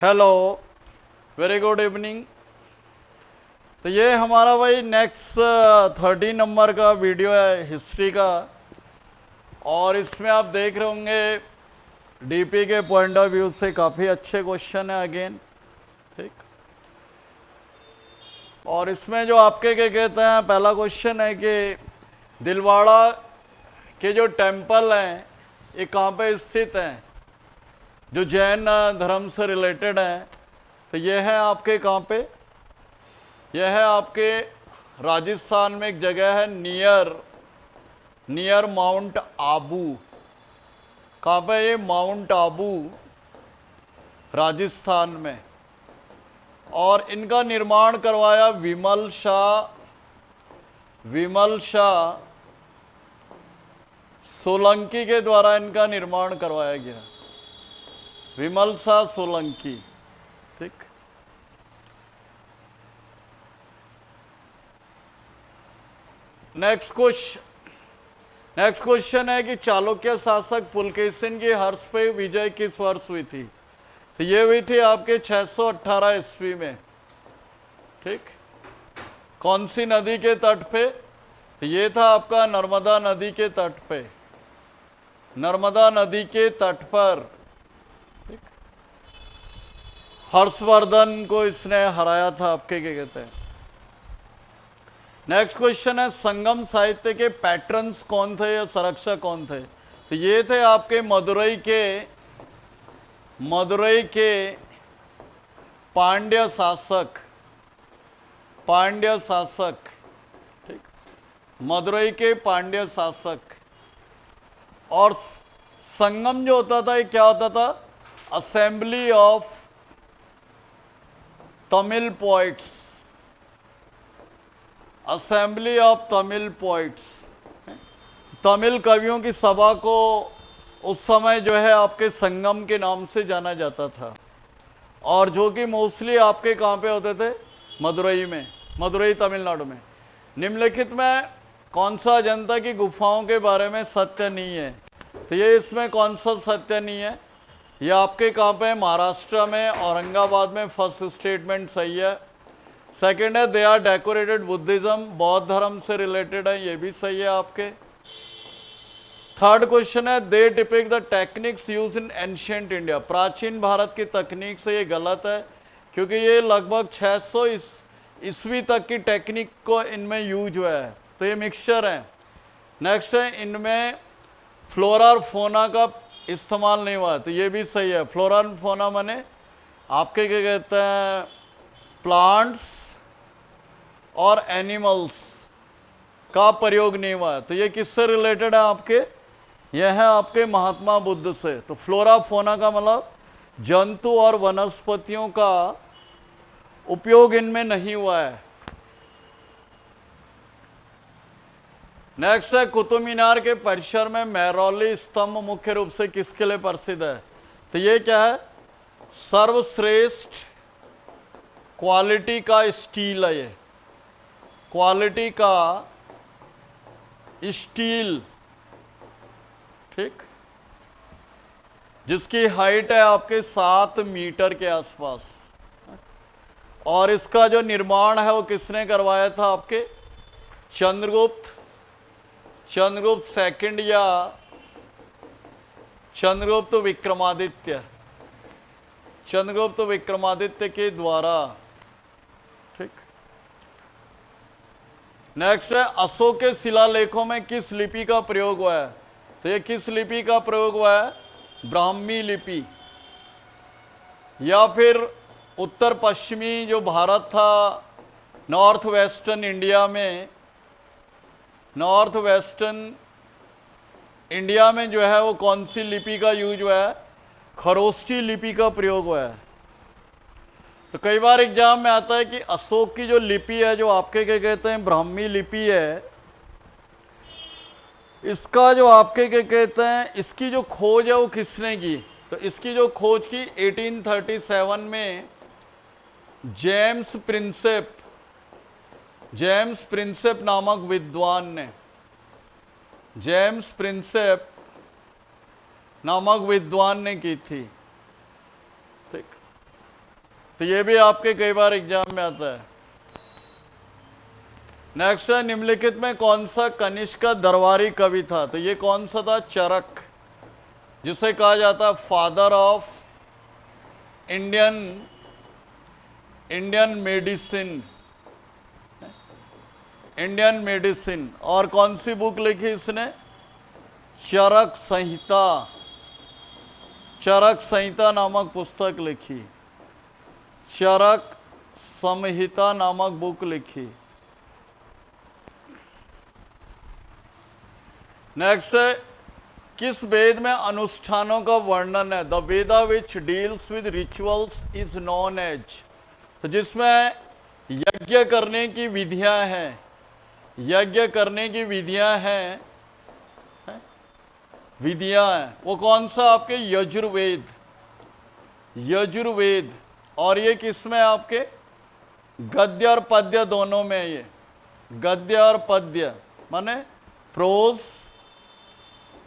Hello, very good evening. तो ये हमारा भाई नेक्स्ट 30 नंबर का वीडियो है हिस्ट्री का, और इसमें आप देख रहे होंगे डीपी के पॉइंट ऑफ व्यू से काफ़ी अच्छे क्वेश्चन है अगेन, ठीक। और इसमें जो आपके क्या कहते हैं, पहला क्वेश्चन है कि दिलवाड़ा के जो टेम्पल हैं ये कहाँ पे स्थित हैं, जो जैन धर्म से रिलेटेड हैं। तो ये है आपके कहाँ पे, यह है आपके राजस्थान में एक जगह है नियर माउंट आबू। कहाँ पे ये, माउंट आबू राजस्थान में। और इनका निर्माण करवाया विमल शाह सोलंकी के द्वारा इनका निर्माण करवाया गया, विमल शाह सोलंकी, ठीक। नेक्स्ट क्वेश्चन है कि चालुक्य शासक पुलकेशिन की हर्ष पे विजय किस वर्ष हुई थी। तो ये हुई थी आपके 618 ईस्वी में, ठीक। कौन सी नदी के तट पे, तो ये था आपका नर्मदा नदी के तट पे, नर्मदा नदी के तट पर, ठीक। हर्षवर्धन को इसने हराया था आपके, क्या कहते हैं। नेक्स्ट क्वेश्चन है संगम साहित्य के पैट्रन्स कौन थे या संरक्षक कौन थे। तो ये थे आपके मदुरई के पांड्य शासक, ठीक। मदुरई के पांड्य शासक। और संगम जो होता था ये क्या होता था, assembly of Tamil poets, assembly of Tamil poets, Tamil कवियों की सभा को उस समय जो है आपके संगम के नाम से जाना जाता था। और जो कि मोस्टली आपके कहाँ पे होते थे, मदुरई में, मदुरई तमिलनाडु में। निम्नलिखित में कौन सा अजंता की गुफाओं के बारे में सत्य नहीं है। तो ये इसमें कौन सा सत्य नहीं है, ये आपके कहाँ पे, महाराष्ट्र में, औरंगाबाद में फर्स्ट स्टेटमेंट सही है। सेकेंड है दे आर डेकोरेटेड बुद्धिज्म, बौद्ध धर्म से रिलेटेड है, ये भी सही है आपके। थर्ड क्वेश्चन है they depict the techniques use in ancient India, प्राचीन भारत की तकनीक से, ये गलत है क्योंकि ये लगभग 600 ईस्वी तक की टेक्निक को इनमें यूज हुआ है, तो ये मिक्सचर है। नेक्स्ट है इनमें फ्लोरा और फोना का इस्तेमाल नहीं हुआ है, तो ये भी सही है। फ्लोरा और फोना माने आपके क्या कहते हैं, प्लांट्स और एनिमल्स का प्रयोग नहीं हुआ है, तो ये किससे रिलेटेड है आपके, यह है आपके महात्मा बुद्ध से। तो फ्लोरा फोना का मतलब जंतु और वनस्पतियों का उपयोग इनमें नहीं हुआ है। नेक्स्ट है कुतुब मीनार के परिसर में मेहरौली स्तंभ मुख्य रूप से किसके लिए प्रसिद्ध है। तो ये क्या है, सर्वश्रेष्ठ क्वालिटी का स्टील है, ये क्वालिटी का स्टील, ठीक, जिसकी हाइट है आपके 7 मीटर के आसपास। और इसका जो निर्माण है वो किसने करवाया था, आपके चंद्रगुप्त सेकंड या चंद्रगुप्त विक्रमादित्य के द्वारा, ठीक। नेक्स्ट है अशोक के शिलालेखों में किस लिपि का प्रयोग हुआ है। तो ये किस लिपि का प्रयोग हुआ है, ब्राह्मी लिपि, या फिर उत्तर पश्चिमी जो भारत था, नॉर्थ वेस्टर्न इंडिया में जो है वो कौन सी लिपि का यूज हुआ है, खरोष्ठी लिपि का प्रयोग हुआ है। तो कई बार एग्जाम में आता है कि अशोक की जो लिपि है, जो आपके क्या कहते हैं ब्राह्मी लिपि है, इसका जो आपके क्या कहते हैं, इसकी जो खोज है वो किसने की। तो इसकी जो खोज की 1837 में जेम्स प्रिंसेप नामक विद्वान ने, जेम्स प्रिंसेप नामक विद्वान ने की थी। ठीक, तो ये भी आपके कई बार एग्जाम में आता है। नेक्स्ट है, निम्नलिखित में कौन सा कनिष्क का दरबारी कवि था? तो ये कौन सा था? चरक, जिसे कहा जाता है father of Indian medicine, Indian medicine. और कौन सी बुक लिखी इसने? चरक संहिता, चरक संहिता नामक पुस्तक लिखी, चरक संहिता नामक बुक लिखी। नेक्स्ट है, किस वेद में अनुष्ठानों का वर्णन है? The Veda which deals with rituals is known as. तो जिसमें यज्ञ करने की विधियां हैं, यज्ञ करने की विधियां हैं, वो कौन सा? आपके यजुर्वेद, यजुर्वेद। और ये किसमें? आपके गद्य और पद्य दोनों में। ये गद्य और पद्य माने prose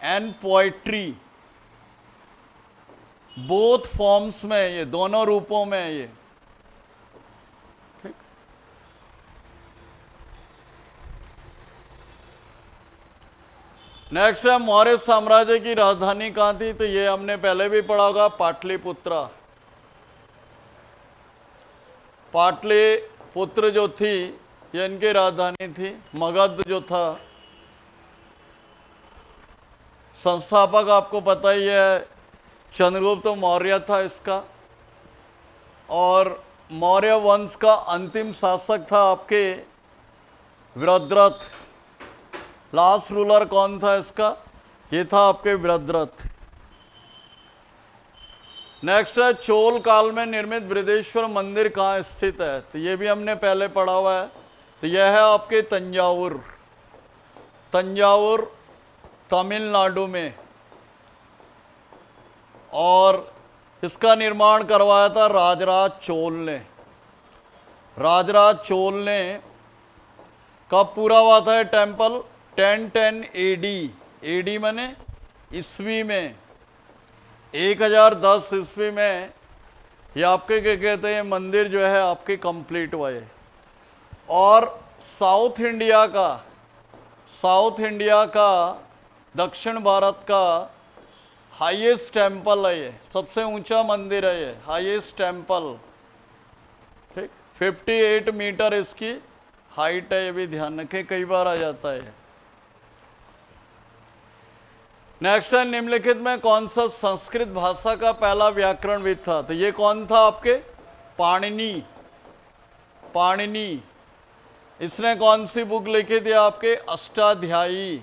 and poetry, both forms में, ये दोनों रूपों में ये। ठीक। नेक्स्ट है, मौर्य साम्राज्य की राजधानी कहां थी? तो ये हमने पहले भी पढ़ा होगा, पाटलिपुत्रा। पाटलिपुत्र जो थी ये इनकी राजधानी थी। मगध जो था, संस्थापक आपको पता ही है चंद्रगुप्त मौर्य था इसका। और मौर्य वंश का अंतिम शासक था आपके वृद्धरथ। लास्ट रूलर कौन था इसका? ये था आपके वृद्धरथ। नेक्स्ट है, चोल काल में निर्मित बृहदेश्वर मंदिर कहाँ स्थित है? तो ये भी हमने पहले पढ़ा हुआ है। तो यह है आपके तंजावुर, तंजावुर तमिलनाडु में। और इसका निर्माण करवाया था राजराज चोल ने। राजराज चोल ने कब पूरा हुआ था ये टेम्पल? 1010 एडी, एडी माने ईस्वी में, 1010 ईस्वी में ये आपके क्या कहते हैं, मंदिर जो है आपके कंप्लीट हुआ है। और साउथ इंडिया का दक्षिण भारत का हाईएस्ट टेम्पल है ये, सबसे ऊंचा मंदिर है ये, हाईएस्ट टेम्पल। ठीक, 58 मीटर इसकी हाइट है, ये भी ध्यान रखें, कई बार आ जाता है। नेक्स्ट है, निम्नलिखित में कौन सा संस्कृत भाषा का पहला व्याकरणविद था? तो ये कौन था? आपके पाणिनि। पाणिनि, इसने कौन सी बुक लिखी थी? आपके अष्टाध्यायी,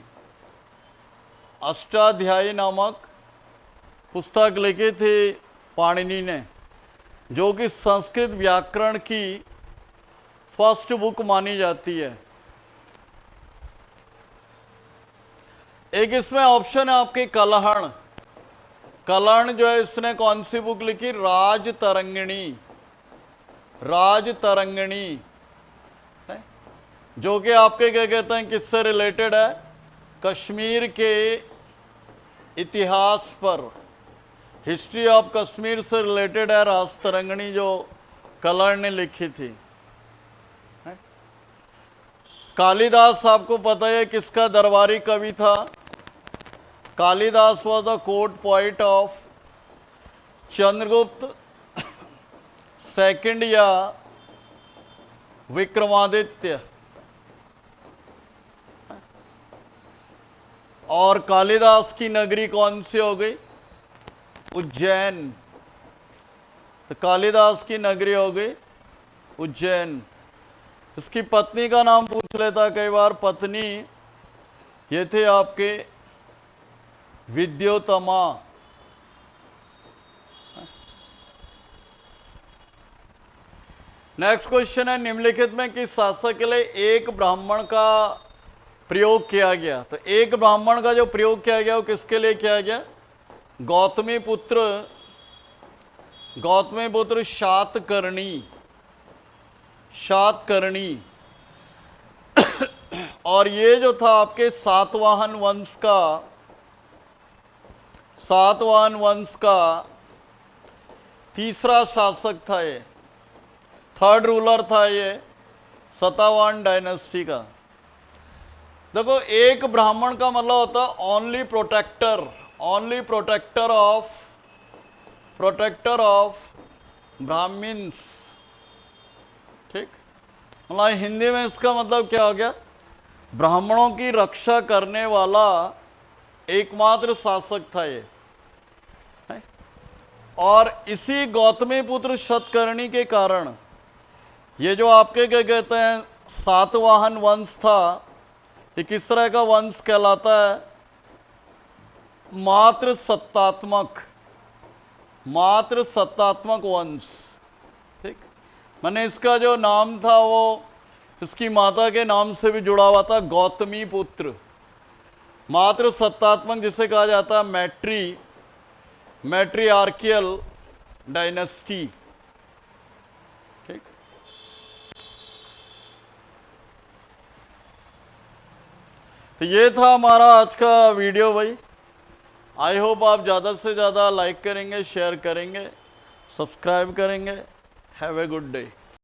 अष्टाध्यायी नामक पुस्तक लिखी थी पाणिनि ने, जो कि संस्कृत व्याकरण की फर्स्ट बुक मानी जाती है। एक इसमें ऑप्शन है आपके कलहण। कलहण जो है इसने कौन सी बुक लिखी? राजतरंगिणी, राजतरंगिणी, जो कि आपके क्या कहते हैं, किससे रिलेटेड है? कश्मीर के इतिहास पर, हिस्ट्री ऑफ कश्मीर से रिलेटेड है राजतरंगिणी, जो कलहण ने लिखी थी। कालिदास आपको पता है किसका दरबारी कवि था? Kalidas was the court poet of Chandragupta second या विक्रमादित्य। और कालिदास की नगरी कौन सी हो गई? उज्जैन। तो कालिदास की नगरी हो गई उज्जैन। इसकी पत्नी का नाम पूछ लेता कई बार, पत्नी ये थे आपके विद्योतमा। नेक्स्ट क्वेश्चन है, निम्नलिखित में किस शासक के लिए एक ब्राह्मण का प्रयोग किया गया? तो एक ब्राह्मण का जो प्रयोग किया गया वो किसके लिए किया गया? गौतमी पुत्र शातकर्णी, शातकर्णी। और ये जो था आपके सातवाहन वंश का तीसरा शासक था ये, थर्ड रूलर था ये सतावाहन डायनेस्टी का। देखो, एक ब्राह्मण का मतलब होता है ओनली प्रोटेक्टर ऑफ ब्राह्मण्स। ठीक, मतलब हिंदी में इसका मतलब क्या हो गया? ब्राह्मणों की रक्षा करने वाला एकमात्र शासक था ये। है? और इसी गौतमी पुत्र शतकर्णी के कारण ये जो आपके क्या कहते हैं सातवाहन वंश था, ये किस तरह का वंश कहलाता है? मात्र सत्तात्मक वंश। ठीक, मैंने इसका जो नाम था वो इसकी माता के नाम से भी जुड़ा हुआ था, गौतमी पुत्र। मात्र सत्तात्मक जिसे कहा जाता है मैट्रियार्कियल डायनेस्टी। ठीक, तो ये था हमारा आज का वीडियो भाई। आई होप आप ज़्यादा से ज़्यादा लाइक करेंगे, शेयर करेंगे, सब्सक्राइब करेंगे। Have a good day.